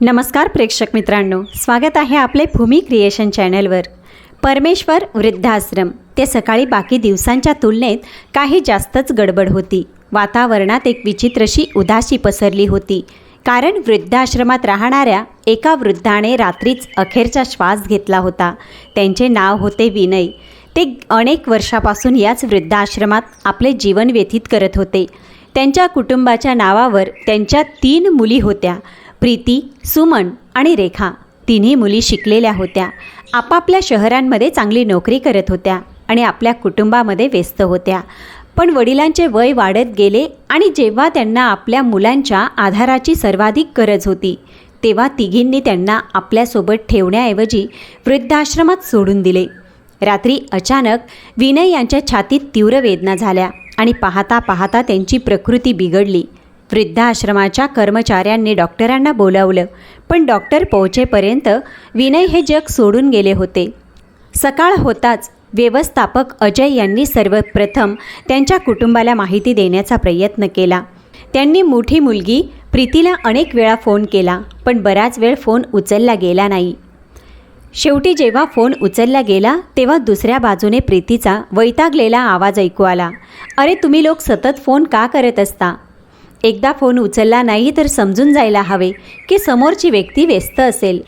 नमस्कार प्रेक्षक मित्रांनो, स्वागत आहे आपले भूमी क्रिएशन चॅनलवर। परमेश्वर वृद्धाश्रम ते सकाळी बाकी दिवसांच्या तुलनेत काही जास्तच गडबड होती। वातावरणात एक विचित्रशी उदासी पसरली होती, कारण वृद्धाश्रमात राहणाऱ्या एका वृद्धाने रात्रीच अखेरचा श्वास घेतला होता। त्यांचे नाव होते विनय। ते अनेक वर्षापासून याच वृद्धाश्रमात आपले जीवन व्यतीत करत होते। त्यांच्या कुटुंबाच्या नावावर त्यांच्या 3 मुली होत्या, प्रीती, सुमन आणि रेखा। तिन्ही मुली शिकलेल्या होत्या, आपापल्या शहरांमध्ये चांगली नोकरी करत होत्या आणि आपल्या कुटुंबामध्ये व्यस्त होत्या। पण वडिलांचे वय वाढत गेले आणि जेव्हा त्यांना आपल्या मुलांच्या आधाराची सर्वाधिक गरज होती, तेव्हा तिघींनी त्यांना आपल्यासोबत ठेवण्याऐवजी वृद्धाश्रमात सोडून दिले। रात्री अचानक विनय यांच्या छातीत तीव्र वेदना झाल्या आणि पाहता पाहता त्यांची प्रकृती बिघडली। वृद्धाश्रमाच्या कर्मचाऱ्यांनी डॉक्टरांना बोलावलं, पण डॉक्टर पोहोचेपर्यंत विनय हे जग सोडून गेले होते। सकाळ होताच व्यवस्थापक अजय यांनी सर्वप्रथम त्यांच्या कुटुंबाला माहिती देण्याचा प्रयत्न केला। त्यांनी मोठी मुलगी प्रीतीला अनेक वेळा फोन केला, पण बराच वेळ फोन उचलला गेला नाही। शेवटी जेव्हा फोन उचलला गेला तेव्हा दुसऱ्या बाजूने प्रीतीचा वैतागलेला आवाज ऐकू आला, "अरे तुम्ही लोक सतत फोन का करत असता? एकदा फोन उचलला नाही तर समजून जायला हवे की समोरची व्यक्ती व्यस्त असेल."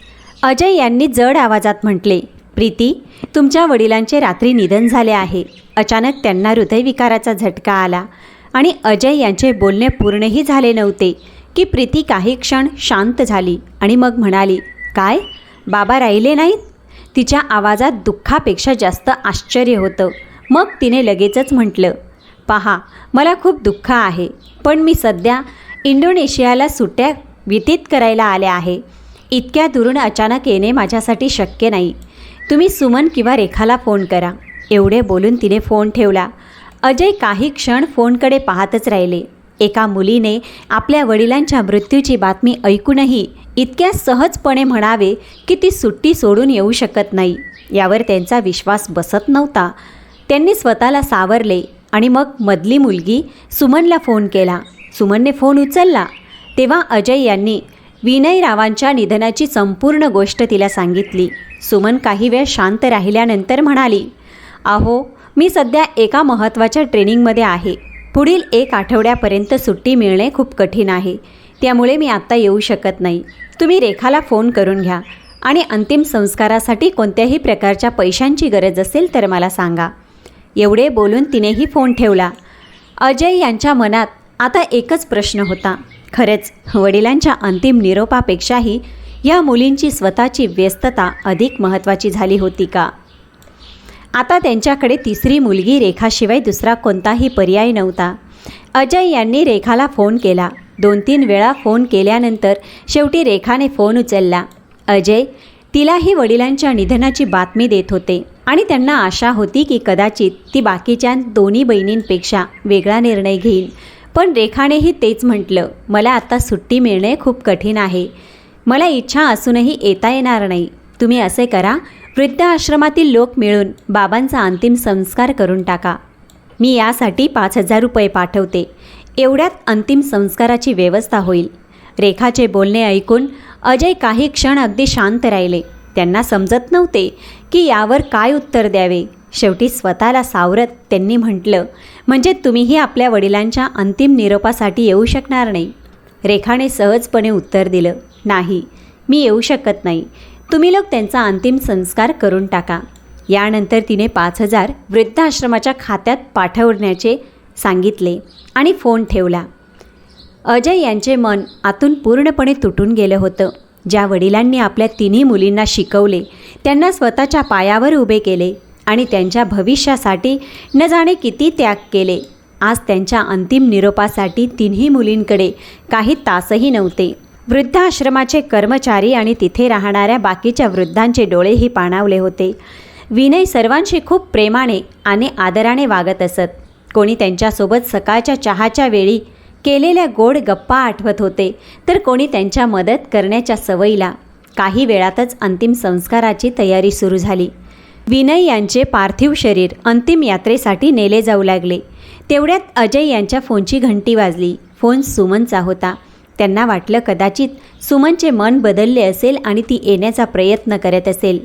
अजय यांनी जड आवाजात म्हटले, "प्रीती, तुमच्या वडिलांचे रात्री निधन झाले आहे." अचानक त्यांना हृदयविकाराचा झटका आला आणि अजय यांचे बोलणे पूर्णही झाले नव्हते की प्रीती काही क्षण शांत झाली आणि मग म्हणाली, "काय? बाबा राहिले नाहीत?" तिच्या आवाजात दुःखापेक्षा जास्त आश्चर्य होतं। मग तिने लगेचच म्हटलं, "पहा, मला खूप दुःख आहे, पण मी सध्या इंडोनेशियाला सुट्ट्या व्यतीत करायला आले आहे। इतक्या दुरून अचानक येणे माझ्यासाठी शक्य नाही। तुम्ही सुमन किंवा रेखाला फोन करा." एवढे बोलून तिने फोन ठेवला। अजय काही क्षण फोनकडे पाहतच राहिले। एका मुलीने आपल्या वडिलांच्या मृत्यूची बातमी ऐकूनही इतक्या सहजपणे म्हणावे की ती सुट्टी सोडून येऊ शकत नाही, यावर त्यांचा विश्वास बसत नव्हता। त्यांनी स्वतःला सावरले आणि मग मधली मुलगी सुमनला फोन केला। सुमनने फोन उचलला तेव्हा अजय यांनी विनयरावांच्या निधनाची संपूर्ण गोष्ट तिला सांगितली। सुमन काही वेळ शांत राहिल्यानंतर म्हणाली, "अहो, मी सध्या एका महत्त्वाच्या ट्रेनिंगमध्ये आहे। पुढील 1 आठवड्यापर्यंत सुट्टी मिळणे खूप कठीण आहे, त्यामुळे मी आत्ता येऊ शकत नाही। तुम्ही रेखाला फोन करून घ्या आणि अंतिम संस्कारासाठी कोणत्याही प्रकारच्या पैशांची गरज असेल तर मला सांगा." एवढे बोलून तिनेही फोन ठेवला। अजय यांच्या मनात आता एकच प्रश्न होता, खरंच वडिलांच्या अंतिम निरोपापेक्षाही या मुलींची स्वतःची व्यस्तता अधिक महत्त्वाची झाली होती का? आता त्यांच्याकडे तिसरी मुलगी रेखाशिवाय दुसरा कोणताही पर्याय नव्हता। अजय यांनी रेखाला फोन केला। 2-3 वेळा फोन केल्यानंतर शेवटी रेखाने फोन उचलला। अजय तिलाही वडिलांच्या निधनाची बातमी देत होते आणि त्यांना आशा होती की कदाचित ती बाकीच्या 2 बहिणींपेक्षा वेगळा निर्णय घेईल, पण रेखानेही तेच म्हटलं, "मला आता सुट्टी मिळणे खूप कठीण आहे। मला इच्छा असूनही येता येणार नाही। तुम्ही असे करा, वृद्धाश्रमातील लोक मिळून बाबांचा अंतिम संस्कार करून टाका। मी यासाठी 5,000 रुपये पाठवते। एवढ्यात अंतिम संस्काराची व्यवस्था होईल." रेखाचे बोलणे ऐकून अजय काही क्षण अगदी शांत राहिले। त्यांना समजत नव्हते की यावर काय उत्तर द्यावे। शेवटी स्वतःला सावरत त्यांनी म्हटलं, "म्हणजे तुम्हीही आपल्या वडिलांच्या अंतिम निरोपासाठी येऊ शकणार नाही?" रेखाने सहजपणे उत्तर दिलं, "नाही, मी येऊ शकत नाही। तुम्ही लोक त्यांचा अंतिम संस्कार करून टाका." यानंतर तिने 5,000 वृद्धाश्रमाच्या खात्यात पाठवण्याचे सांगितले आणि फोन ठेवला। अजय यांचे मन आतून पूर्णपणे तुटून गेलं होतं। ज्या वडिलांनी आपल्या 3 मुलींना शिकवले, त्यांना स्वतःच्या पायावर उभे केले आणि त्यांच्या भविष्यासाठी न जाणे किती त्याग केले, आज त्यांच्या अंतिम निरोपासाठी 3 मुलींकडे काही तासही नव्हते। वृद्धाश्रमाचे कर्मचारी आणि तिथे राहणाऱ्या बाकीच्या वृद्धांचे डोळेही पाणावले होते। विनय सर्वांशी खूप प्रेमाने आणि आदराने वागत असत। कोणी त्यांच्यासोबत सकाळच्या चहाच्या वेळी केलेल्या गोड गप्पा आठवत होते, तर कोणी त्यांच्या मदत करण्याच्या सवयीला। काही वेळातच अंतिम संस्काराची तयारी सुरू झाली। विनय यांचे पार्थिव शरीर अंतिम यात्रेसाठी नेले जाऊ लागले। तेवढ्यात अजय यांच्या फोनची घंटी वाजली। फोन सुमनचा होता। त्यांना वाटलं कदाचित सुमनचे मन बदलले असेल आणि ती येण्याचा प्रयत्न करत असेल.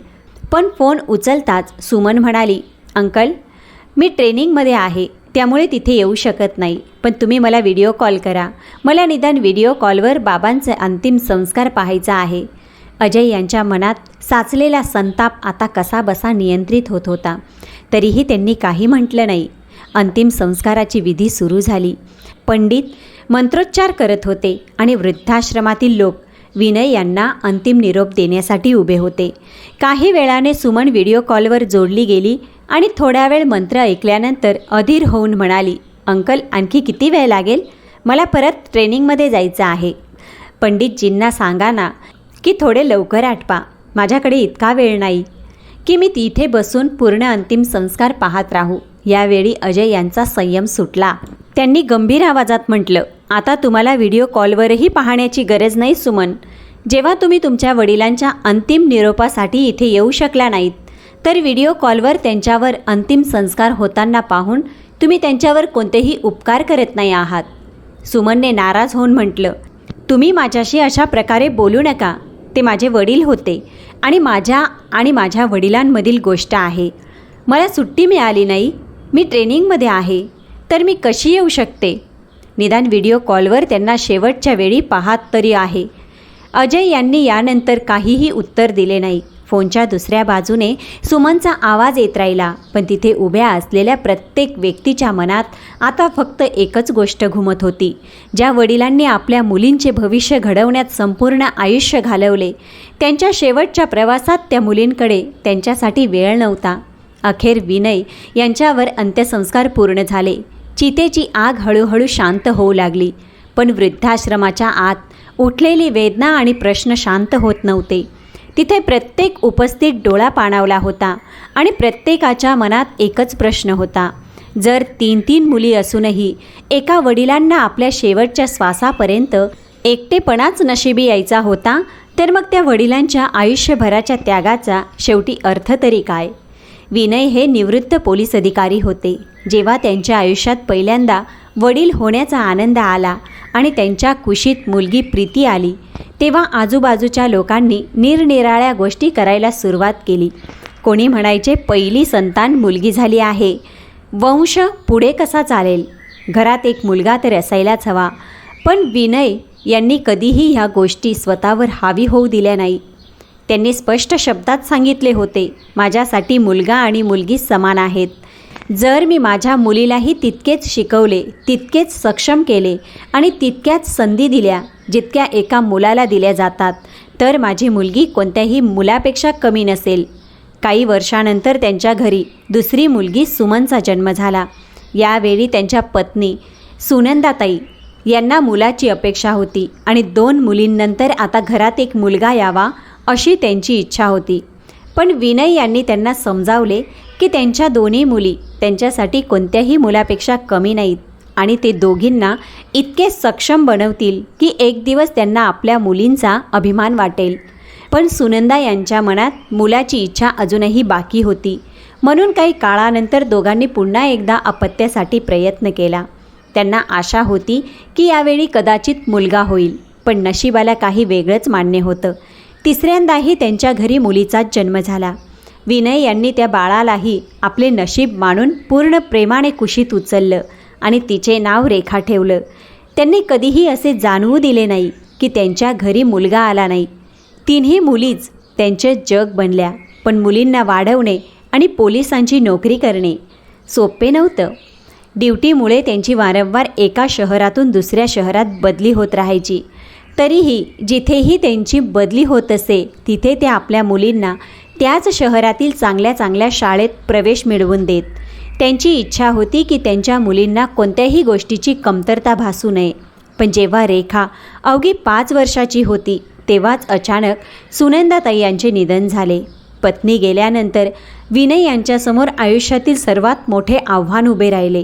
पण फोन उचलताच सुमन म्हणाली, अंकल, मी ट्रेनिंगमध्ये आहे, त्यामुळे तिथे येऊ शकत नाही. पण तुम्ही मला व्हिडिओ कॉल करा. मला निदान व्हिडिओ कॉलवर बाबांचे अंतिम संस्कार पाहायचा आहे. अजय यांच्या मनात साचलेला संताप आता कसाबसा नियंत्रित होत होता. तरीही त्यांनी काही म्हटलं नाही. अंतिम संस्काराची विधी सुरू झाली. पंडित मंत्रोच्चार करत होते आणि वृद्धाश्रमातील लोक विनय यांना अंतिम निरोप देण्यासाठी उभे होते. काही वेळाने सुमन व्हिडिओ कॉलवर जोडली गेली आणि थोड्या वेळ मंत्र ऐकल्यानंतर अधीर होऊन म्हणाली, अंकल, आणखी किती वेळ लागेल? मला परत ट्रेनिंगमध्ये जायचं आहे. पंडितजींना सांगा ना की थोडे लवकर आटपा. माझ्याकडे इतका वेळ नाही की मी तिथे बसून पूर्ण अंतिम संस्कार पाहत राहू. यावेळी अजय यांचा संयम सुटला. त्यांनी गंभीर आवाजात म्हटलं, आता तुम्हाला व्हिडिओ कॉलवरही पाहण्याची गरज नाही सुमन. जेव्हा तुम्ही तुमच्या वडिलांच्या अंतिम निरोपासाठी इथे येऊ शकला नाहीत, तर व्हिडिओ कॉलवर त्यांच्यावर अंतिम संस्कार होताना पाहून तुम्ही त्यांच्यावर कोणतेही उपकार करत नाही आहात. सुमनने नाराज होऊन म्हटलं, तुम्ही माझ्याशी अशा प्रकारे बोलू नका. ते माझे वडील होते आणि माझ्या वडिलांमधील गोष्ट आहे. मला सुट्टी मिळाली नाही, मी ट्रेनिंगमध्ये आहे, तर मी कशी येऊ शकते? निदान व्हिडिओ कॉलवर त्यांना शेवटच्या वेळी पाहत तरी आहे. अजय यांनी यानंतर काहीही उत्तर दिले नाही. फोनच्या दुसऱ्या बाजूने सुमनचा आवाज येत राहिला, पण तिथे उभ्या असलेल्या प्रत्येक व्यक्तीच्या मनात आता फक्त एकच गोष्ट घुमत होती. ज्या वडिलांनी आपल्या मुलींचे भविष्य घडवण्यात संपूर्ण आयुष्य घालवले, त्यांच्या शेवटच्या प्रवासात त्या मुलींकडे त्यांच्यासाठी वेळ नव्हता. अखेर विनय यांच्यावर अंत्यसंस्कार पूर्ण झाले. चितेची आग हळूहळू शांत होऊ लागली, पण वृद्धाश्रमाच्या आत उठलेली वेदना आणि प्रश्न शांत होत नव्हते. तिथे प्रत्येक उपस्थित डोळा पाणावला होता आणि प्रत्येकाच्या मनात एकच प्रश्न होता. जर 3 मुली असूनही एका वडिलांना आपल्या शेवटच्या श्वासापर्यंत एकटेपणाच नशिबी यायचा होता, तर मग त्या वडिलांच्या आयुष्यभराच्या त्यागाचा शेवटी अर्थ तरी काय? विनय हे निवृत्त पोलीस अधिकारी होते. जेव्हा त्यांच्या आयुष्यात पहिल्यांदा वडील होण्याचा आनंद आला आणि त्यांच्या कुशीत मुलगी प्रीती आली, तेव्हा आजूबाजूच्या लोकांनी निरनिराळ्या गोष्टी करायला सुरुवात केली. कोणी म्हणायचे, पहिली संतान मुलगी झाली आहे, वंश पुढे कसा चालेल? घरात एक मुलगा तर असायलाच हवा. पण विनय यांनी कधीही ह्या गोष्टी स्वतःवर हावी होऊ दिल्या नाही. त्यांनी स्पष्ट शब्दात सांगितले होते, माझ्यासाठी मुलगा आणि मुलगी समान आहेत. जर मी माझ्या मुलीलाही तितकेच शिकवले, तितकेच सक्षम केले आणि तितक्याच संधी दिल्या जितक्या एका मुलाला दिल्या जातात, तर माझी मुलगी कोणत्याही मुलापेक्षा कमी नसेल. काही वर्षानंतर त्यांच्या घरी दुसरी मुलगी सुमनचा जन्म झाला. यावेळी त्यांच्या पत्नी सुनंदाताई यांना मुलाची अपेक्षा होती आणि 2 मुलींनंतर आता घरात एक मुलगा यावा अशी त्यांची इच्छा होती. पण विनय यांनी त्यांना समजावले की त्यांच्या दोन्ही मुली त्यांच्यासाठी कोणत्याही मुलापेक्षा कमी नाहीत आणि ते दोघींना इतके सक्षम बनवतील की एक दिवस त्यांना आपल्या मुलींचा अभिमान वाटेल. पण सुनंदा यांच्या मनात मुलाची इच्छा अजूनही बाकी होती. म्हणून काही काळानंतर दोघांनी पुन्हा एकदा अपत्यासाठी प्रयत्न केला. त्यांना आशा होती की यावेळी कदाचित मुलगा होईल, पण नशिबाला काही वेगळंच मान्य होतं. तिसऱ्यांदाही त्यांच्या घरी मुलीचाच जन्म झाला. विनय यांनी त्या बाळालाही आपले नशीब मानून पूर्ण प्रेमाने कुशीत उचललं आणि तिचे नाव रेखा ठेवलं. त्यांनी कधीही असे जाणवू दिले नाही की त्यांच्या घरी मुलगा आला नाही. 3ही मुलीच त्यांचे जग बनल्या. पण मुलींना वाढवणे आणि पोलिसांची नोकरी करणे सोपे नव्हतं. ड्युटीमुळे त्यांची वारंवार एका शहरातून दुसऱ्या शहरात बदली होत राहायची. तरीही जिथेही त्यांची बदली होत असे तिथे ते आपल्या मुलींना त्याच शहरातील चांगल्या चांगल्या शाळेत प्रवेश मिळवून देत. त्यांची इच्छा होती की त्यांच्या मुलींना कोणत्याही गोष्टीची कमतरता भासू नये. पण जेव्हा रेखा अवघी 5 वर्षाची होती तेव्हाच अचानक सुनंदाताई यांचे निधन झाले. पत्नी गेल्यानंतर विनय यांच्यासमोर आयुष्यातील सर्वात मोठे आव्हान उभे राहिले.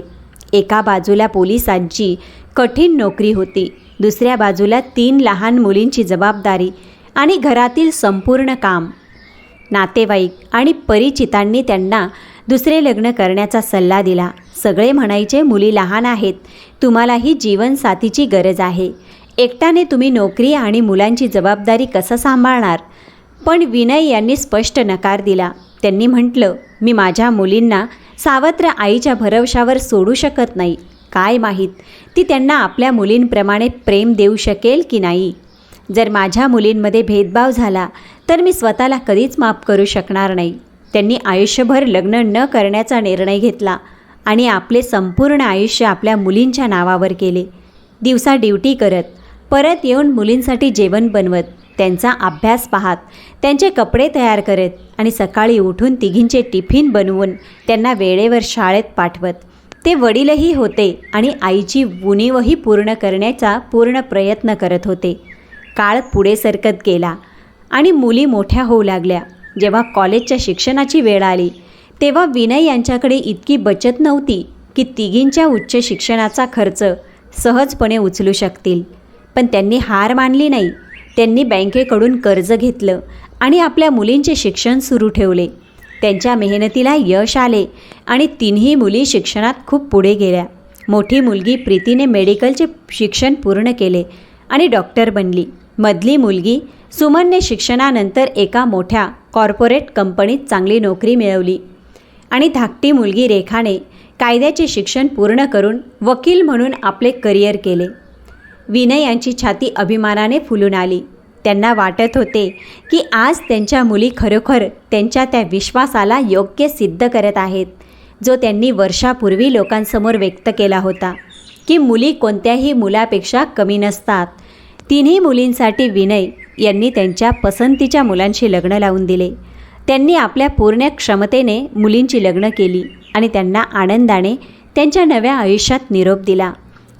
एका बाजूला पोलिसांची कठीण नोकरी होती, दुसऱ्या बाजूला 3 लहान मुलींची जबाबदारी आणि घरातील संपूर्ण काम. नातेवाईक आणि परिचितांनी त्यांना दुसरे लग्न करण्याचा सल्ला दिला. सगळे म्हणायचे, मुली लहान आहेत, तुम्हालाही जीवनसाथीची गरज आहे. एकट्याने तुम्ही नोकरी आणि मुलांची जबाबदारी कसं सांभाळणार? पण विनय यांनी स्पष्ट नकार दिला. त्यांनी म्हटलं, मी माझ्या मुलींना सावत्र आईच्या भरवशावर सोडू शकत नाही. काय माहीत ती त्यांना आपल्या मुलींप्रमाणे प्रेम देऊ शकेल की नाही. जर माझ्या मुलींमध्ये भेदभाव झाला तर मी स्वतःला कधीच माफ करू शकणार नाही. त्यांनी आयुष्यभर लग्न न करण्याचा निर्णय घेतला आणि आपले संपूर्ण आयुष्य आपल्या मुलींच्या नावावर केले. दिवसा ड्युटी करत, परत येऊन मुलींसाठी जेवण बनवत, त्यांचा अभ्यास पाहत, त्यांचे कपडे तयार करत आणि सकाळी उठून तिघींचे टिफिन बनवून त्यांना वेळेवर शाळेत पाठवत. ते वडीलही होते आणि आईची उणीवही पूर्ण करण्याचा पूर्ण प्रयत्न करत होते. काळ पुढे सरकत गेला आणि मुली मोठ्या होऊ लागल्या. जेव्हा कॉलेजच्या शिक्षणाची वेळ आली तेव्हा विनय यांच्याकडे इतकी बचत नव्हती की तिघींच्या उच्च शिक्षणाचा खर्च सहजपणे उचलू शकतील. पण त्यांनी हार मानली नाही. त्यांनी बँकेकडून कर्ज घेतलं आणि आपल्या मुलींचे शिक्षण सुरू ठेवले. त्यांच्या मेहनतीला यश आले आणि तिन्ही मुली शिक्षणात खूप पुढे गेल्या. मोठी मुलगी प्रीतीने मेडिकलचे शिक्षण पूर्ण केले आणि डॉक्टर बनली. मधली मुलगी सुमनने शिक्षणानंतर एका मोठ्या कॉर्पोरेट कंपनीत चांगली नोकरी मिळवली आणि धाकटी मुलगी रेखाने कायद्याचे शिक्षण पूर्ण करून वकील म्हणून आपले करिअर केले. विनय यांची छाती अभिमानाने फुलून आली. त्यांना वाटत होते की आज त्यांच्या मुली खरोखर त्यांच्या त्या विश्वासाला योग्य सिद्ध करत आहेत जो त्यांनी वर्षापूर्वी लोकांसमोर व्यक्त केला होता की मुली कोणत्याही मुलापेक्षा कमी नसतात. तिन्ही मुलींसाठी विनय यांनी त्यांच्या पसंतीच्या मुलांशी लग्न लावून दिले. त्यांनी आपल्या पूर्ण क्षमतेने मुलींची लग्न केली आणि त्यांना आनंदाने त्यांच्या नव्या आयुष्यात निरोप दिला.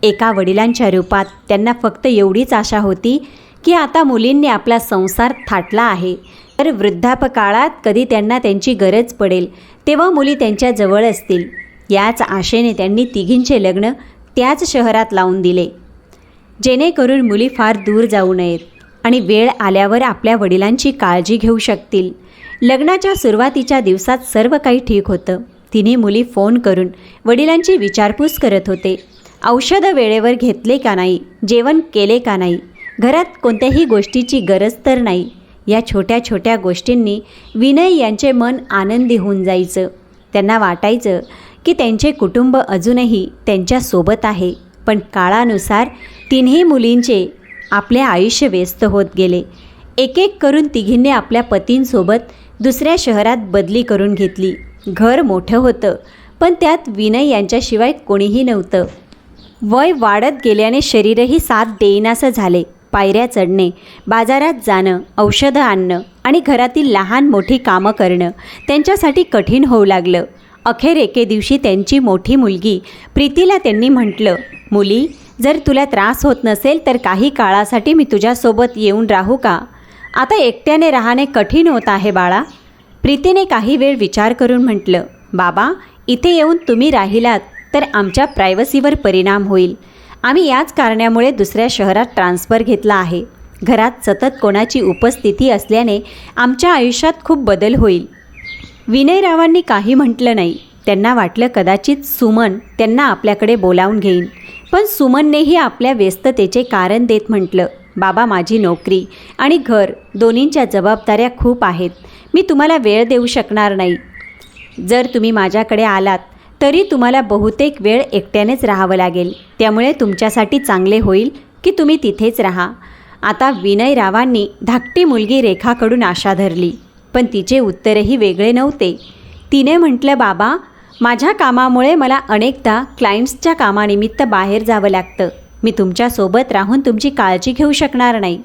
एका वडिलांच्या रूपात त्यांना फक्त एवढीच आशा होती की आता मुलींनी आपला संसार थाटला आहे तर वृद्धापकाळात कधी त्यांना त्यांची गरज पडेल तेव्हा मुली त्यांच्या जवळ असतील. याच आशेने त्यांनी तिघींचे लग्न त्याच शहरात लावून दिले जेणेकरून मुली फार दूर जाऊ नयेत आणि वेळ आल्यावर आपल्या वडिलांची काळजी घेऊ शकतील. लग्नाच्या सुरुवातीच्या दिवसात सर्व काही ठीक होतं. तिन्ही मुली फोन करून वडिलांची विचारपूस करत होते. औषधं वेळेवर घेतले का नाही, जेवण केले का नाही, घरात कोणत्याही गोष्टीची गरज तर नाही. या छोट्या छोट्या गोष्टींनी विनय यांचे मन आनंदी होऊन जायचं. त्यांना वाटायचं की त्यांचे कुटुंब अजूनही त्यांच्यासोबत आहे. पण काळानुसार तिन्ही मुलींचे आपले आयुष्य व्यस्त होत गेले. एक एक करून तिघींनी आपल्या पतींसोबत दुसऱ्या शहरात बदली करून घेतली. घर मोठं होतं पण त्यात विनय यांच्याशिवाय कोणीही नव्हतं. वय वाढत गेल्याने शरीरही साथ देईनासं झाले. पायऱ्या चढणे, बाजारात जाणं, औषधं आणणं आणि घरातील लहान मोठी कामं करणं त्यांच्यासाठी कठीण होऊ लागलं. अखेर एके दिवशी त्यांची मोठी मुलगी प्रीतीला त्यांनी म्हटलं, मुली, जर तुला त्रास होत नसेल तर काही काळासाठी मी तुझ्यासोबत येऊन राहू का? आता एकट्याने राहणे कठीण होत आहे बाळा. प्रीतीने काही वेळ विचार करून म्हटलं, बाबा, इथे येऊन तुम्ही राहिलात तर आमच्या प्रायव्हसीवर परिणाम होईल. आम्ही याच कारणामुळे दुसऱ्या शहरात ट्रान्सफर घेतला आहे. घरात सतत कोणाची उपस्थिती असल्याने आमच्या आयुष्यात खूप बदल होईल. विनयरावांनी काही म्हटलं नाही. त्यांना वाटलं कदाचित सुमन त्यांना आपल्याकडे बोलावून घेईन. पण सुमननेही आपल्या व्यस्ततेचे कारण देत म्हटलं, बाबा, माझी नोकरी आणि घर दोन्हींच्या जबाबदाऱ्या खूप आहेत. मी तुम्हाला वेळ देऊ शकणार नाही. जर तुम्ही माझ्याकडे आलात तरी तुम्हाला बहुतेक वेळ एकट्यानेच राहावं लागेल. त्यामुळे तुमच्यासाठी चांगले होईल की तुम्ही तिथेच राहा. आता विनयरावांनी धाकटी मुलगी रेखाकडून आशा धरली. पण तिचे उत्तरही वेगळे नव्हते. तिने म्हटलं, बाबा, माझ्या कामामुळे मला अनेकदा क्लायंट्सच्या कामानिमित्त बाहेर जावं लागतं. मी तुमच्यासोबत राहून तुमची काळजी घेऊ शकणार नाही.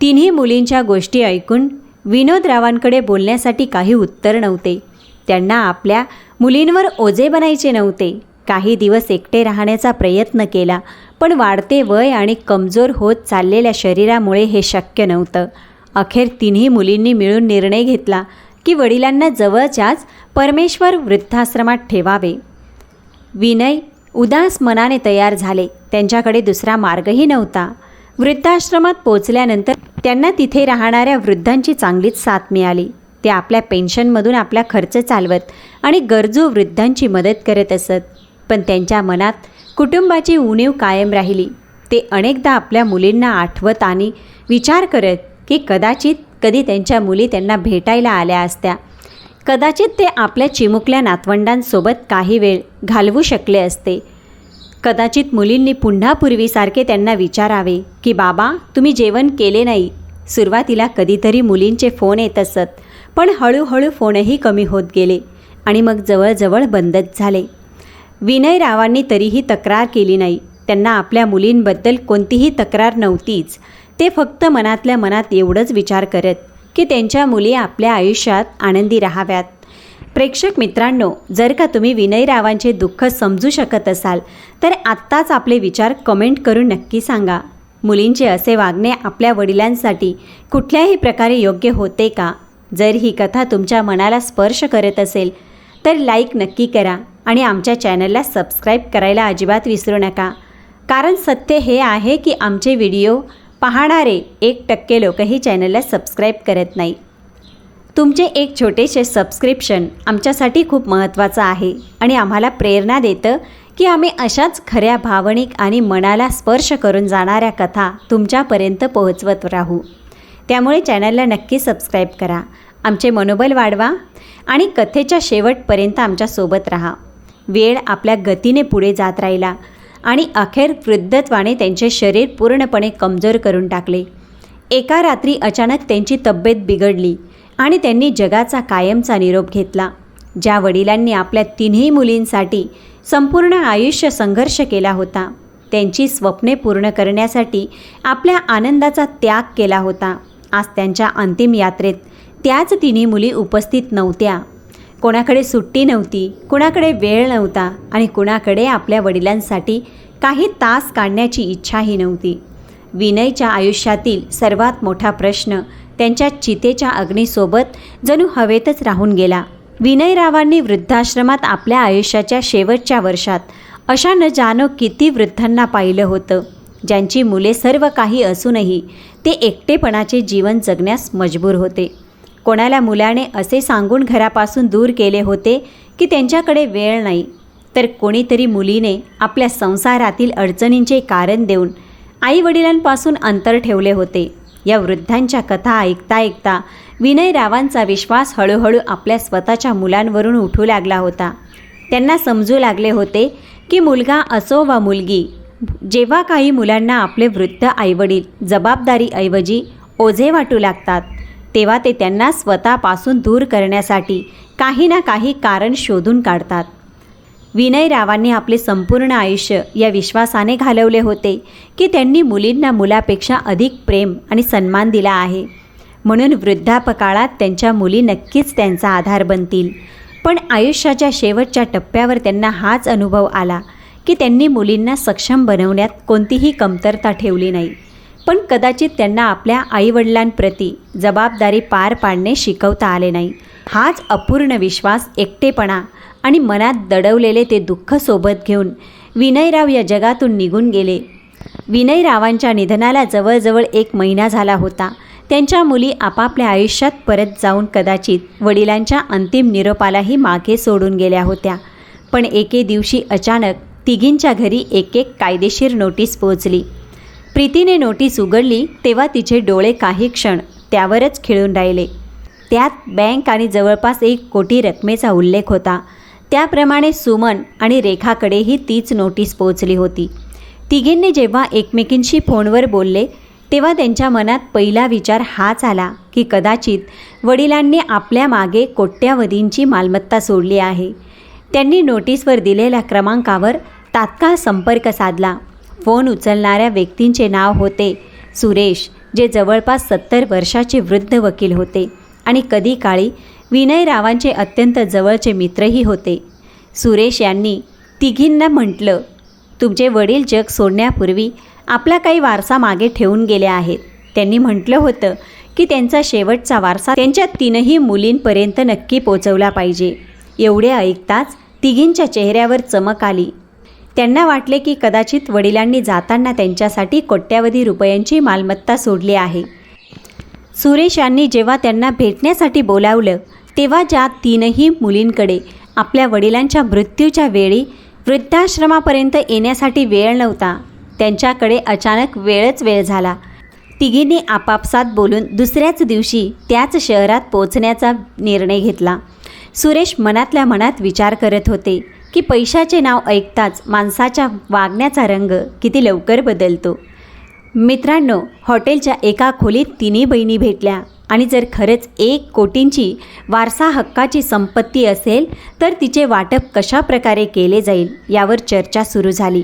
तिन्ही मुलींच्या गोष्टी ऐकून विनोदरावांकडे बोलण्यासाठी काही उत्तर नव्हते. त्यांना आपल्या मुलींवर ओझे बनायचे नव्हते. काही दिवस एकटे राहण्याचा प्रयत्न केला पण वाढते वय आणि कमजोर होत चाललेल्या शरीरामुळे हे शक्य नव्हतं. अखेर तिन्ही मुलींनी मिळून निर्णय घेतला की वडिलांना जवळच्याच परमेश्वर वृद्धाश्रमात ठेवावे. विनय उदास मनाने तयार झाले. त्यांच्याकडे दुसरा मार्गही नव्हता. वृद्धाश्रमात पोचल्यानंतर त्यांना तिथे राहणाऱ्या वृद्धांची चांगलीच साथ मिळाली. ते आपल्या पेन्शनमधून आपला खर्च चालवत आणि गरजू वृद्धांची मदत करत असत. पण त्यांच्या मनात कुटुंबाची उणीव कायम राहिली. ते अनेकदा आपल्या मुलींना आठवत आणि विचार करत की कदाचित कधी त्यांच्या मुली त्यांना भेटायला आल्या असत्या, कदाचित ते आपल्या चिमुकल्या नातवंडांसोबत काही वेळ घालवू शकले असते, कदाचित मुलींनी पुन्हा पूर्वीसारखे त्यांना विचारावे की बाबा तुम्ही जेवण केले नाही. सुरुवातीला कधीतरी मुलींचे फोन येत असत, पण हळूहळू फोनही कमी होत गेले आणि मग जवळजवळ बंदच झाले. विनय रावांनी तरीही तक्रार केली नाही. त्यांना आपल्या मुलींबद्दल कोणतीही तक्रार नव्हतीच. ते फक्त मनातल्या मनात एवढंच विचार करत की त्यांच्या मुली आपल्या आयुष्यात आनंदी राहाव्यात. प्रेक्षक मित्रांनो, जर का तुम्ही विनय रावांचे दुःख समजू शकत असाल तर आत्ताच आपले विचार कमेंट करून नक्की सांगा. मुलींचे असे वागणे आपल्या वडिलांसाठी कुठल्याही प्रकारे योग्य होते का? जर ही कथा तुमच्या मनाला स्पर्श करत असेल तर लाईक नक्की करा आणि आमच्या चॅनलला सबस्क्राईब करायला अजिबात विसरू नका. कारण सत्य हे आहे की आमचे व्हिडिओ पाहणारे 1% लोकही चॅनलला सबस्क्राईब करत नाही. तुमचे एक छोटेसे सबस्क्रिप्शन आमच्यासाठी खूप महत्त्वाचं आहे आणि आम्हाला प्रेरणा देतं की आम्ही अशाच खऱ्या भावनिक आणि मनाला स्पर्श करून जाणाऱ्या कथा तुमच्यापर्यंत पोहोचवत राहू. त्यामुळे चॅनलला नक्की सबस्क्राईब करा, आमचे मनोबल वाढवा आणि कथेच्या शेवटपर्यंत आमच्यासोबत राहा. वेळ आपल्या गतीने पुढे जात राहिला आणि अखेर वृद्धत्वाने त्यांचे शरीर पूर्णपणे कमजोर करून टाकले. एका रात्री अचानक त्यांची तब्येत बिघडली आणि त्यांनी जगाचा कायमचा निरोप घेतला. ज्या वडिलांनी आपल्या 3ही मुलींसाठी संपूर्ण आयुष्य संघर्ष केला होता, त्यांची स्वप्ने पूर्ण करण्यासाठी आपल्या आनंदाचा त्याग केला होता, आज त्यांच्या अंतिम यात्रेत त्याच 3ही मुली उपस्थित नव्हत्या. कोणाकडे सुट्टी नव्हती, कुणाकडे वेळ नव्हता आणि कुणाकडे आपल्या वडिलांसाठी काही तास काढण्याची इच्छाही नव्हती. विनयच्या आयुष्यातील सर्वात मोठा प्रश्न त्यांच्या चितेच्या अग्नीसोबत जणू हवेतच राहून गेला. विनय रावांनी वृद्धाश्रमात आपल्या आयुष्याच्या शेवटच्या वर्षात अशा न जाणो किती वृद्धांना पाहिलं होतं, ज्यांची मुले सर्व काही असूनही ते एकटेपणाचे जीवन जगण्यास मजबूर होते. कोणाला मुलाने असे सांगून घरापासून दूर केले होते की त्यांच्याकडे वेळ नाही, तर कोणीतरी मुलीने आपल्या संसारातील अडचणींचे कारण देऊन आईवडिलांपासून अंतर ठेवले होते. या वृद्धांच्या कथा ऐकता ऐकता विनय रावांचा विश्वास हळूहळू आपल्या स्वतःच्या मुलांवरून उठू लागला होता. त्यांना समजू लागले होते की मुलगा असो वा मुलगी, जेव्हा काही मुलांना आपले वृद्ध आईवडील जबाबदारीऐवजी ओझे वाटू लागतात, तेव्हा ते त्यांना स्वतःपासून दूर करण्यासाठी काही ना काही कारण शोधून काढतात. विनय रावांनी आपले संपूर्ण आयुष्य या विश्वासाने घालवले होते की त्यांनी मुलींना मुलापेक्षा अधिक प्रेम आणि सन्मान दिला आहे, म्हणून वृद्धापकाळात त्यांच्या मुली नक्कीच त्यांचा आधार बनतील. पण आयुष्याच्या शेवटच्या टप्प्यावर त्यांना हाच अनुभव आला की त्यांनी मुलींना सक्षम बनवण्यात कोणतीही कमतरता ठेवली नाही, पण कदाचित त्यांना आपल्या आईवडिलांप्रती जबाबदारी पार पाडणे शिकवता आले नाही. हाच अपूर्ण विश्वास, एकटेपणा आणि मनात दडवलेले ते दुःख सोबत घेऊन विनयराव या जगातून निघून गेले. विनय रावांच्या निधनाला जवळजवळ 1 महिना झाला होता. त्यांच्या मुली आपापल्या आयुष्यात परत जाऊन कदाचित वडिलांच्या अंतिम निरोपालाही मागे सोडून गेल्या होत्या. पण एके दिवशी अचानक तिघींच्या घरी एक कायदेशीर नोटीस पोहोचली. प्रीतीने नोटीस उघडली तेव्हा तिचे डोळे काही क्षण त्यावरच खिळून राहिले. त्यात बँक आणि जवळपास 1 कोटी रकमेचा उल्लेख होता. त्याप्रमाणे सुमन आणि रेखाकडेही तीच नोटीस पोहोचली होती. तिघींनी जेव्हा एकमेकींशी फोनवर बोलले तेव्हा त्यांच्या मनात पहिला विचार हाच आला की कदाचित वडिलांनी आपल्या मागे कोट्यावधींची मालमत्ता सोडली आहे. त्यांनी नोटीसवर दिलेल्या क्रमांकावर तात्काळ संपर्क साधला. फोन उचलणाऱ्या व्यक्तींचे नाव होते सुरेश, जे जवळपास 70 वर्षाचे वृद्ध वकील होते आणि कधी काळी विनय रावांचे अत्यंत जवळचे मित्रही होते. सुरेश यांनी तिघींना म्हटलं, तुमचे वडील जग सोडण्यापूर्वी आपला काही वारसा मागे ठेवून गेले आहेत. त्यांनी म्हटलं होतं की त्यांचा शेवटचा वारसा त्यांच्या 3ही मुलींपर्यंत नक्की पोचवला पाहिजे. एवढे ऐकताच तिघींच्या चेहऱ्यावर चमक आली. त्यांना वाटले की कदाचित वडिलांनी जाताना त्यांच्यासाठी कोट्यावधी रुपयांची मालमत्ता सोडली आहे. सुरेश यांनी जेव्हा त्यांना भेटण्यासाठी बोलावलं तेव्हा ज्या 3ही मुलींकडे आपल्या वडिलांच्या मृत्यूच्या वेळी वृद्धाश्रमापर्यंत येण्यासाठी वेळ नव्हता, त्यांच्याकडे अचानक वेळच वेळ झाला. तिघींनी आपापसात बोलून दुसऱ्याच दिवशी त्याच शहरात पोचण्याचा निर्णय घेतला. सुरेश मनातल्या मनात विचार करत होते की पैशाचे नाव ऐकताच माणसाच्या वागण्याचा रंग किती लवकर बदलतो. मित्रांनो, हॉटेलच्या एका खोलीत तिन्ही बहिणी भेटल्या आणि जर खरंच 1 कोटींची वारसा हक्काची संपत्ती असेल तर तिचे वाटप कशा प्रकारे केले जाईल यावर चर्चा सुरू झाली.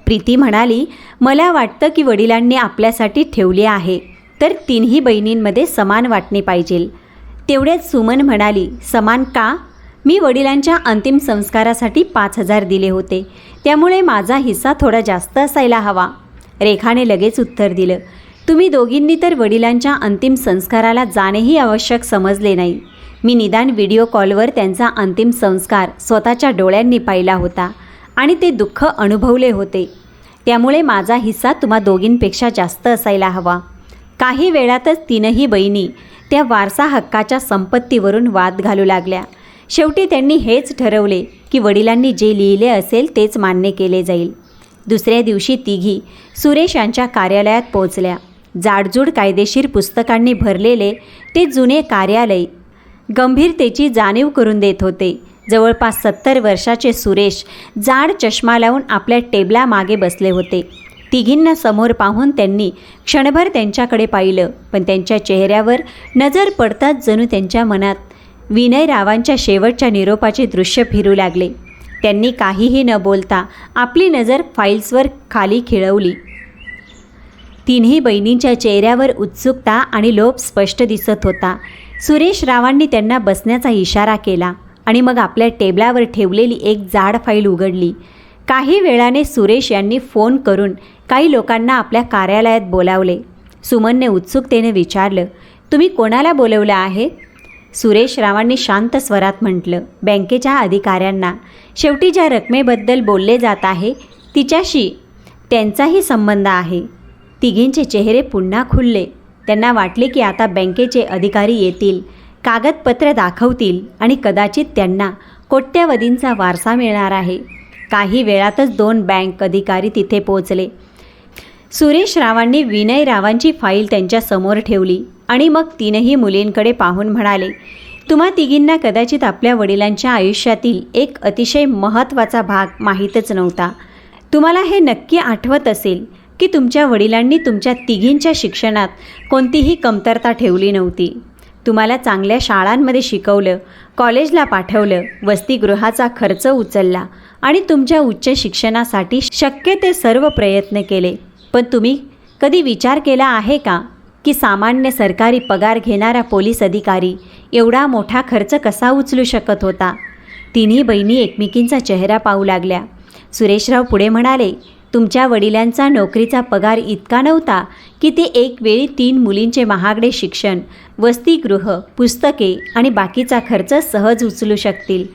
प्रीती म्हणाली, मला वाटतं की वडिलांनी आपल्यासाठी ठेवले आहे तर तिन्ही बहिणींमध्ये समान वाटणे पाहिजे. तेवढ्याच सुमन म्हणाली, समान का? मी वडिलांच्या अंतिम संस्कारासाठी 5,000 दिले होते, त्यामुळे माझा हिस्सा थोडा जास्त असायला हवा. रेखाने लगेच उत्तर दिलं, तुम्ही दोघींनी तर वडिलांच्या अंतिम संस्काराला जाणेही आवश्यक समजले नाही. मी निदान व्हिडिओ कॉलवर त्यांचा अंतिम संस्कार स्वतःच्या डोळ्यांनी पाहिला होता आणि ते दुःख अनुभवले होते. त्यामुळे माझा हिस्सा तुम्हा दोघींपेक्षा जास्त असायला हवा. काही वेळातच तीनही बहिणी त्या वारसा हक्काच्या संपत्तीवरून वाद घालू लागल्या. शेवटी त्यांनी हेच ठरवले की वडिलांनी जे लिहिले असेल तेच मान्य केले जाईल. दुसऱ्या दिवशी तिघी सुरेश यांच्या कार्यालयात पोहोचल्या. जाडजूड कायदेशीर पुस्तकांनी भरलेले ते जुने कार्यालय गंभीरतेची जाणीव करून देत होते. जवळपास 70 वर्षाचे सुरेश जाड चष्मा लावून आपल्या टेबलामागे बसले होते. तिघींना समोर पाहून त्यांनी क्षणभर त्यांच्याकडे पाहिलं, पण त्यांच्या चेहऱ्यावर नजर पडताच जणू त्यांच्या मनात विनय रावांच्या शेवटच्या निरोपाचे दृश्य फिरू लागले. त्यांनी काहीही न बोलता आपली नजर फाईल्सवर खाली खिळवली. तिन्ही बहिणींच्या चेहऱ्यावर उत्सुकता आणि लोभ स्पष्ट दिसत होता. सुरेश रावांनी त्यांना बसण्याचा इशारा केला आणि मग आपल्या टेबलावर ठेवलेली एक जाड फाईल उघडली. काही वेळाने सुरेश यांनी फोन करून काही लोकांना आपल्या कार्यालयात बोलावले. सुमनने उत्सुकतेने विचारलं, तुम्ही कोणाला बोलवलं आहे? सुरेश रावांनी शांत स्वरात म्हटलं, बँकेच्या अधिकाऱ्यांना. शेवटी ज्या रकमेबद्दल बोलले जात आहे तिच्याशी त्यांचाही संबंध आहे. तिघींचे चेहरे पुन्हा खुलले. त्यांना वाटले की आता बँकेचे अधिकारी येतील, कागदपत्र दाखवतील आणि कदाचित त्यांना कोट्यवधींचा वारसा मिळणार आहे. काही वेळातच 2 बँक अधिकारी तिथे पोहोचले. सुरेश रावांनी विनय रावांची फाईल त्यांच्यासमोर ठेवली आणि मग तीनही मुलींकडे पाहून म्हणाले, तुम्हा तिघींना कदाचित आपल्या वडिलांच्या आयुष्यातील एक अतिशय महत्त्वाचा भाग माहीतच नव्हता. तुम्हाला हे नक्की आठवत असेल की तुमच्या वडिलांनी तुमच्या तिघींच्या शिक्षणात कोणतीही कमतरता ठेवली नव्हती. तुम्हाला चांगल्या शाळांमध्ये शिकवलं, कॉलेजला पाठवलं, वसतिगृहाचा खर्च उचलला आणि तुमच्या उच्च शिक्षणासाठी शक्य ते सर्व प्रयत्न केले. पण तुम्ही कधी विचार केला आहे का की सामान्य सरकारी पगार घेणारा पोलीस अधिकारी एवढा मोठा खर्च कसा उचलू शकत होता? तिन्ही बहिणी एकमेकींचा चेहरा पाहू लागल्या. सुरेशराव पुढे म्हणाले, तुमच्या वडिलांचा नोकरीचा पगार इतका नव्हता की ते एक वेळी 3 मुलींचे महागडे शिक्षण, वसतिगृह, पुस्तके आणि बाकीचा खर्च सहज उचलू शकतील.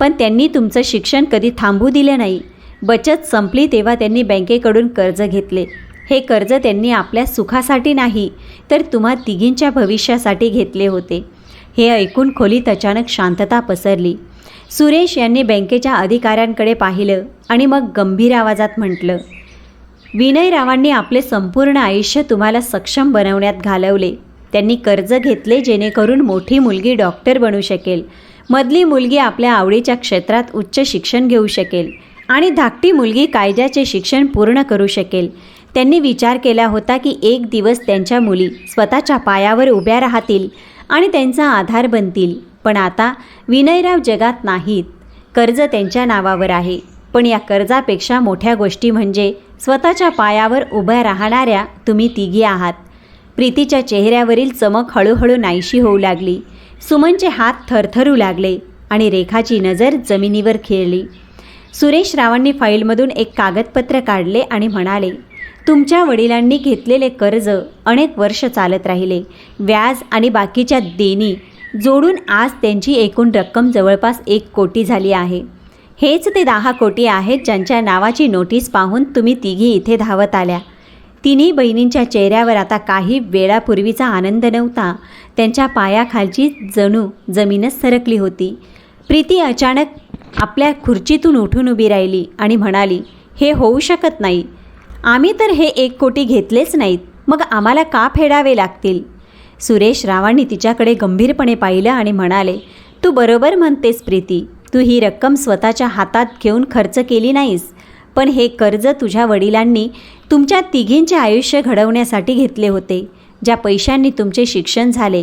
पण त्यांनी तुमचं शिक्षण कधी थांबू दिलं नाही. बचत संपली तेव्हा त्यांनी बँकेकडून कर्ज घेतले. हे कर्ज त्यांनी आपल्या सुखासाठी नाही तर तुम्हा तिघींच्या भविष्यासाठी घेतले होते. हे ऐकून खोलीत अचानक शांतता पसरली. सुरेश यांनी बँकेच्या अधिकाऱ्यांकडे पाहिलं आणि मग गंभीर आवाजात म्हटलं, विनय रावांनी आपले संपूर्ण आयुष्य तुम्हाला सक्षम बनवण्यात घालवले. त्यांनी कर्ज घेतले जेणेकरून मोठी मुलगी डॉक्टर बनू शकेल, मधली मुलगी आपल्या आवडीच्या क्षेत्रात उच्च शिक्षण घेऊ शकेल आणि धाकटी मुलगी कायद्याचे शिक्षण पूर्ण करू शकेल. त्यांनी विचार केला होता की एक दिवस त्यांच्या मुली स्वतःच्या पायावर उभ्या राहतील आणि त्यांचा आधार बनतील. पण आता विनयराव जगात नाहीत. कर्ज त्यांच्या नावावर आहे, पण या कर्जापेक्षा मोठ्या गोष्टी म्हणजे स्वतःच्या पायावर उभ्या राहणाऱ्या तुम्ही तिघी आहात. प्रीतीच्या चेहऱ्यावरील चमक हळूहळू नाहीशी होऊ लागली. सुमनचे हात थरथरू लागले आणि रेखाची नजर जमिनीवर खेळली. सुरेश रावांनी फाईलमधून एक कागदपत्र काढले आणि म्हणाले, तुमच्या वडिलांनी घेतलेले कर्ज अनेक वर्ष चालत राहिले. व्याज आणि बाकीच्या देणी जोडून आज त्यांची एकूण रक्कम जवळपास 1 कोटी झाली आहे. हेच ते 10 कोटी आहेत ज्यांच्या नावाची नोटीस पाहून तुम्ही तिघी इथे धावत आल्या. तिन्ही बहिणींच्या चेहऱ्यावर आता काही वेळापूर्वीचा आनंद नव्हता. त्यांच्या पायाखालची जणू जमीनच सरकली होती. प्रीती अचानक आपल्या खुर्चीतून उठून उभी राहिली आणि म्हणाली, हे होऊ शकत नाही. आम्ही तर हे 1 कोटी घेतलेच नाहीत, मग आम्हाला का फेडावे लागतील? सुरेश रावांनी तिच्याकडे गंभीरपणे पाहिलं आणि म्हणाले, तू बरोबर म्हणतेस प्रीती, तू ही रक्कम स्वतःच्या हातात घेऊन खर्च केली नाहीस, पण हे कर्ज तुझ्या वडिलांनी तुमच्या तिघींचे आयुष्य घडवण्यासाठी घेतले होते. ज्या पैशांनी तुमचे शिक्षण झाले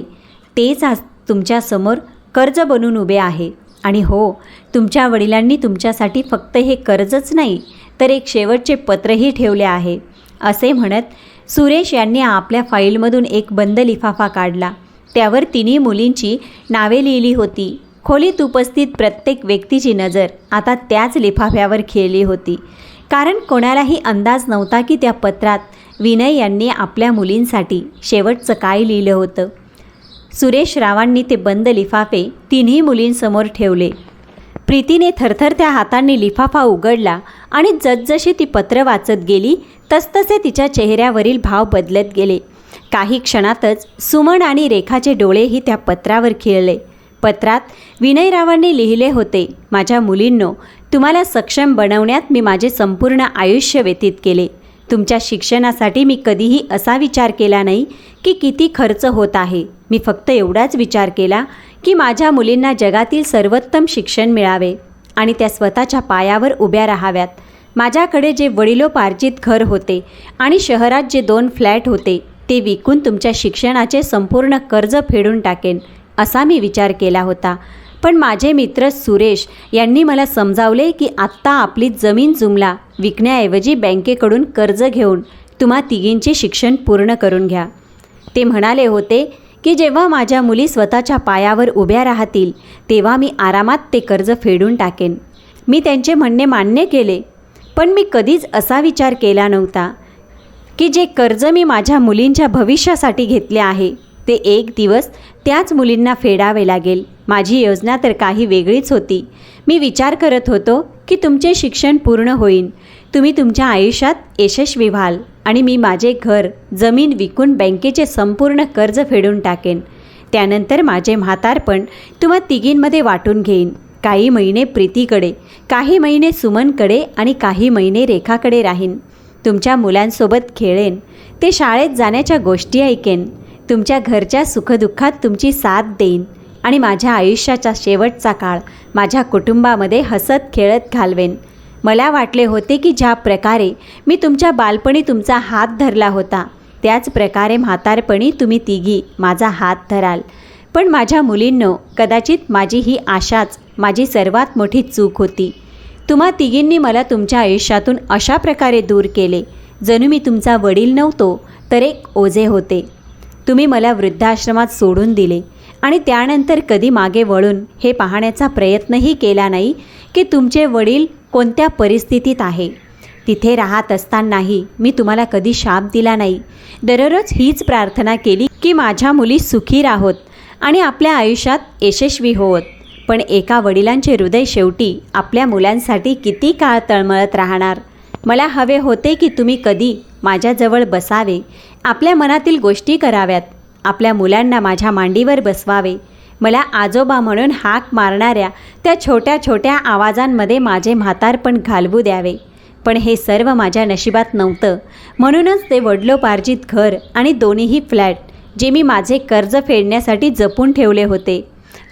तेच आज तुमच्यासमोर कर्ज बनून उभे आहे. आणि हो, तुमच्या वडिलांनी तुमच्यासाठी फक्त हे कर्जच नाही तर एक शेवटचे पत्रही ठेवले आहे. असे म्हणत सुरेश यांनी आपल्या फाईलमधून एक बंद लिफाफा काढला. त्यावर तिन्ही मुलींची नावे लिहिली होती. खोलीत उपस्थित प्रत्येक व्यक्तीची नजर आता त्याच लिफाफ्यावर खेळली होती, कारण कोणालाही अंदाज नव्हता की त्या पत्रात विनय यांनी आपल्या मुलींसाठी शेवटचं काय लिहिलं होतं. सुरेश रावांनी ते बंद लिफाफे तिन्ही मुलींसमोर ठेवले. प्रीतीने थरथरत्या हातांनी लिफाफा उघडला आणि जसजशी ती पत्र वाचत गेली तसतसे तिच्या चेहऱ्यावरील भाव बदलत गेले. काही क्षणातच सुमन आणि रेखाचे डोळेही त्या पत्रावर खिळले. पत्रात विनय रावांनी लिहिले होते, माझ्या मुलींनो, तुम्हाला सक्षम बनवण्यात मी माझे संपूर्ण आयुष्य व्यतीत केले. तुमच्या शिक्षणासाठी मी कधीही असा विचार केला नाही की किती खर्च होत आहे. मी फक्त एवढाच विचार केला की माझ्या मुलींना जगातील सर्वोत्तम शिक्षण मिळावे आणि त्या स्वतःच्या पायावर उभ्या राहाव्यात. माझ्याकडे जे वडिलोपार्जित घर होते आणि शहरात जे 2 फ्लॅट होते ते विकून तुमच्या शिक्षणाचे संपूर्ण कर्ज फेडून टाकेन असा मी विचार केला होता. पण माझे मित्र सुरेश यांनी मला समजावले की आत्ता आपली जमीन जुमला विकण्याऐवजी बँकेकडून कर्ज घेऊन तुम्हा तिघींचे शिक्षण पूर्ण करून घ्या. ते म्हणाले होते की जेव्हा माझ्या मुली स्वतःच्या पायावर उभ्या राहतील तेव्हा मी आरामात ते कर्ज फेडून टाकेन. मी त्यांचे म्हणणे मान्य केले, पण मी कधीच असा विचार केला नव्हता की जे कर्ज मी माझ्या मुलींच्या भविष्यासाठी घेतले आहे ते एक दिवस त्याच मुलींना फेडावे लागेल. माझी योजना तर काही वेगळीच होती. मी विचार करत होतो की तुमचे शिक्षण पूर्ण होईल, तुम्ही तुमच्या आयुष्यात यशस्वी व्हाल आणि मी माझे घर जमीन विकून बँकेचे संपूर्ण कर्ज फेडून टाकेन. त्यानंतर माझे म्हातारपण तुम्हा तिघींमध्ये वाटून घेईन. काही महिने प्रीतीकडे, काही महिने सुमनकडे आणि काही महिने रेखाकडे राहीन. तुमच्या मुलांसोबत खेळेन, ते शाळेत जाण्याच्या गोष्टी ऐकेन, तुमच्या घरच्या सुखदुःखात तुमची साथ देईन आणि माझ्या आयुष्याचा शेवटचा काळ माझ्या कुटुंबामध्ये हसत खेळत घालवेन. मला वाटले होते की ज्या प्रकारे मी तुमच्या बालपणी तुमचा हात धरला होता त्याच प्रकारे म्हातारपणी तुम्ही तिघी माझा हात धराल. पण माझ्या मुलींनो, कदाचित माझी ही आशाच माझी सर्वात मोठी चूक होती. तुम्हा तिघींनी मला तुमच्या आयुष्यातून अशा प्रकारे दूर केले जणू मी तुमचा वडील नव्हतो तर एक ओझे होते. तुम्ही मला वृद्धाश्रमात सोडून दिले आणि त्यानंतर कधी मागे वळून हे पाहण्याचा प्रयत्नही केला नाही की तुमचे वडील कोणत्या परिस्थितीत आहे. तिथे राहत असतानाही मी तुम्हाला कधी शाप दिला नाही. दररोज हीच प्रार्थना केली की माझ्या मुली सुखी राहोत आणि आपल्या आयुष्यात यशस्वी होत. पण एका वडिलांचे हृदय शेवटी आपल्या मुलांसाठी किती काळ तळमळत राहणार. मला हवे होते की तुम्ही कधी माझ्याजवळ बसावे, आपल्या मनातील गोष्टी कराव्यात, आपल्या मुलांना माझ्या मांडीवर बसवावे, मला आजोबा म्हणून हाक मारणाऱ्या त्या छोट्या छोट्या आवाजांमध्ये माझे म्हातारपण घालवू द्यावे. पण हे सर्व माझ्या नशिबात नव्हतं. म्हणूनच ते वडिलोपार्जित घर आणि दोन्हीही फ्लॅट जे मी माझे कर्ज फेडण्यासाठी जपून ठेवले होते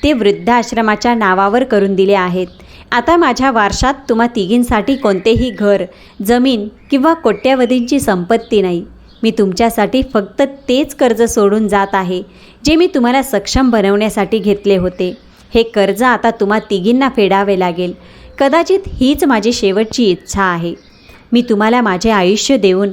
ते वृद्धाश्रमाच्या नावावर करून दिले आहेत. आता माझ्या वारशात तुम्हा तिघींसाठी कोणतेही घर, जमीन किंवा कोट्यवधींची संपत्ती नाही. मी तुमच्यासाठी फक्त तेच कर्ज सोडून जात आहे जे मी तुम्हाला सक्षम बनवण्यासाठी घेतले होते. हे कर्ज आता तुम्हा तिघींना फेडावे लागेल. कदाचित हीच माझी शेवटची इच्छा आहे. मी तुम्हाला माझे आयुष्य देऊन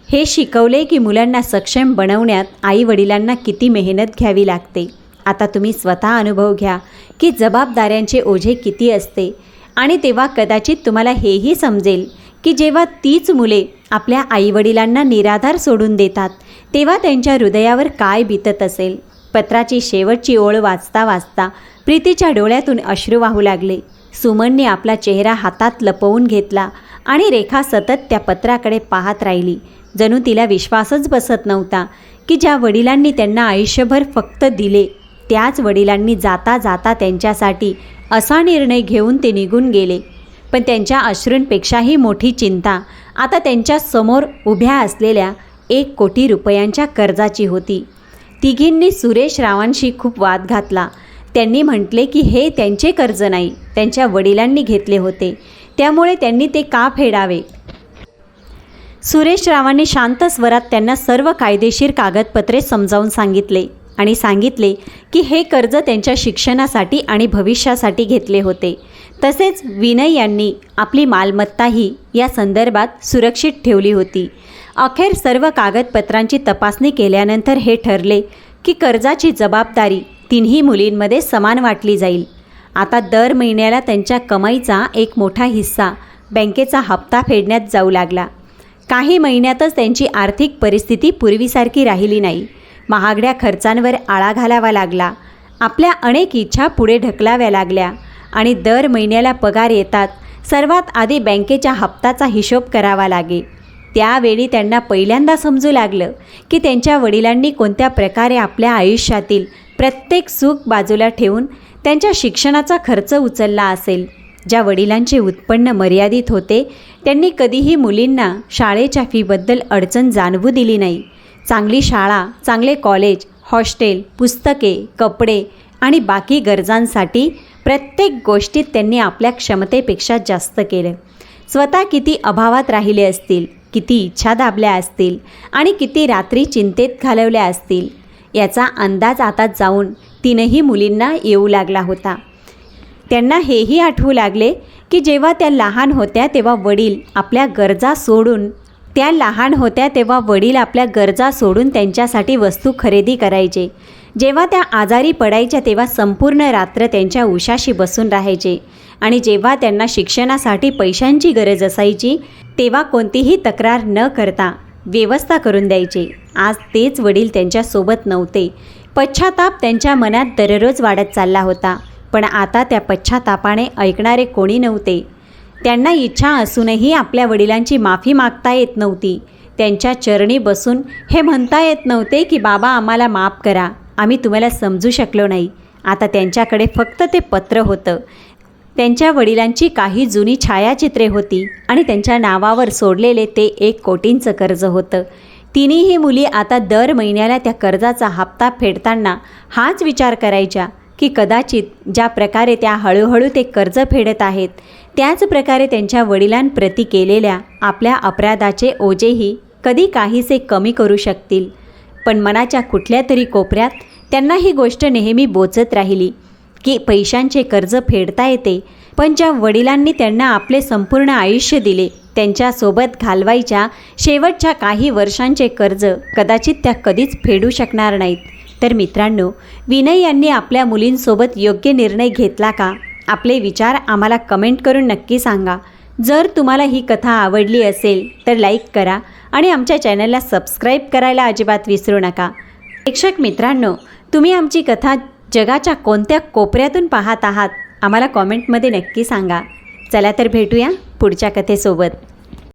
हे शिकवले की मुलांना सक्षम बनवण्यात आईवडिलांना किती मेहनत घ्यावी लागते. आता तुम्ही स्वतः अनुभव घ्या की जबाबदाऱ्यांचे ओझे किती असते आणि तेव्हा कदाचित तुम्हाला हेही समजेल की जेव्हा तीच मुले आपल्या आईवडिलांना निराधार सोडून देतात तेव्हा त्यांच्या हृदयावर काय बीतत असेल. पत्राची शेवटची ओळ वाचता वाचता प्रीतीच्या डोळ्यातून अश्रू वाहू लागले. सुमनने आपला चेहरा हातात लपवून घेतला आणि रेखा सतत त्या पत्राकडे पाहत राहिली. जणू तिला विश्वासच बसत नव्हता की ज्या वडिलांनी त्यांना आयुष्यभर फक्त दिले त्याच वडिलांनी जाता जाता त्यांच्यासाठी असा निर्णय घेऊन ते निघून गेले. पण त्यांच्या अश्रूंपेक्षाही मोठी चिंता आता त्यांच्या समोर उभ्या असलेल्या 1 कोटी रुपयांच्या कर्जाची होती. तिघींनी सुरेश रावांशी खूप वाद घातला. त्यांनी म्हटले की हे त्यांचे कर्ज नाही, त्यांच्या वडिलांनी घेतले होते, त्यामुळे त्यांनी ते का फेडावे. सुरेश रावांनी शांत स्वरात त्यांना सर्व कायदेशीर कागदपत्रे समजावून सांगितले आणि सांगितले की हे कर्ज त्यांच्या शिक्षणासाठी आणि भविष्यासाठी घेतले होते. तसेच विनय यांनी आपली मालमत्ताही या संदर्भात सुरक्षित ठेवली होती. अखेर सर्व कागदपत्रांची तपासणी केल्यानंतर हे ठरले की कर्जाची जबाबदारी तिन्ही मुलींमध्ये समान वाटली जाईल. आता दर महिन्याला त्यांच्या कमाईचा एक मोठा हिस्सा बँकेचा हप्ता फेडण्यात जाऊ लागला. काही महिन्यातच त्यांची आर्थिक परिस्थिती पूर्वीसारखी राहिली नाही. महागड्या खर्चांवर आळा घालावा लागला. आपल्या अनेक इच्छा पुढे ढकलाव्या लागल्या आणि दर महिन्याला पगार येतात सर्वात आधी बँकेच्या हप्त्याचा हिशोब करावा लागे. त्यावेळी त्यांना पहिल्यांदा समजू लागलं की त्यांच्या वडिलांनी कोणत्या प्रकारे आपल्या आयुष्यातील प्रत्येक सुख बाजूला ठेवून त्यांच्या शिक्षणाचा खर्च उचलला असेल. ज्या वडिलांचे उत्पन्न मर्यादित होते त्यांनी कधीही मुलींना शाळेच्या फीबद्दल अडचण जाणवू दिली नाही. चांगली शाळा, चांगले कॉलेज, हॉस्टेल, पुस्तके, कपडे आणि बाकी गरजांसाठी प्रत्येक गोष्टीत त्यांनी आपल्या क्षमतेपेक्षा जास्त केलं. स्वतः किती अभावात राहिले असतील, किती इच्छा दाबल्या असतील आणि किती रात्री चिंतेत घालवल्या असतील याचा अंदाज आता जाऊन तीनही मुलींना येऊ लागला होता. त्यांना हेही आठवू लागले की जेव्हा त्या लहान होत्या तेव्हा वडील आपल्या गरजा सोडून त्यांच्यासाठी वस्तू खरेदी करायचे. जेव्हा त्या आजारी पडायच्या तेव्हा संपूर्ण रात्र त्यांच्या उशाशी बसून राहायचे आणि जेव्हा त्यांना शिक्षणासाठी पैशांची गरज असायची तेव्हा कोणतीही तक्रार न करता व्यवस्था करून द्यायचे. आज तेच वडील त्यांच्यासोबत नव्हते. पश्चाताप त्यांच्या मनात दररोज वाढत चालला होता. पण आता त्या पश्चातापाने ऐकणारे कोणी नव्हते. त्यांना इच्छा असूनही आपल्या वडिलांची माफी मागता येत नव्हती. त्यांच्या चरणी बसून हे म्हणता येत नव्हते की बाबा आम्हाला माफ करा, आम्ही तुम्हाला समजू शकलो नाही. आता त्यांच्याकडे फक्त ते पत्र होतं. त्यांच्या वडिलांची काही जुनी छायाचित्रे होती आणि त्यांच्या नावावर सोडलेले ते 1 कोटींचं कर्ज होतं. तिन्ही मुली आता दर महिन्याला त्या कर्जाचा हप्ता फेडताना हाच विचार करायच्या की कदाचित ज्या प्रकारे त्या हळूहळू ते कर्ज फेडत आहेत त्याच प्रकारे त्यांच्या वडिलांप्रती केलेल्या आपल्या अपराधाचे ओझेही कधी काहीसे कमी करू शकतील. पण मनाच्या कुठल्या तरी कोपऱ्यात त्यांना ही गोष्ट नेहमी बोचत राहिली की पैशांचे कर्ज फेडता येते, पण ज्या वडिलांनी त्यांना आपले संपूर्ण आयुष्य दिले त्यांच्यासोबत घालवायच्या शेवटच्या काही वर्षांचे कर्ज कदाचित त्या कधीच फेडू शकणार नाहीत. तर मित्रांनो, विनय यांनी आपल्या मुलींसोबत योग्य निर्णय घेतला का? आपले विचार आम्हाला कमेंट करून नक्की सांगा. जर तुम्हाला ही कथा आवडली असेल तर लाईक करा आणि आमच्या चॅनलला सबस्क्राईब करायला अजिबात विसरू नका. प्रेक्षक मित्रांनो, तुम्ही आमची कथा जगाच्या कोणत्या कोपऱ्यातून पाहत आहात आम्हाला कॉमेंटमध्ये नक्की सांगा. चला तर भेटूया पुढच्या कथेसोबत.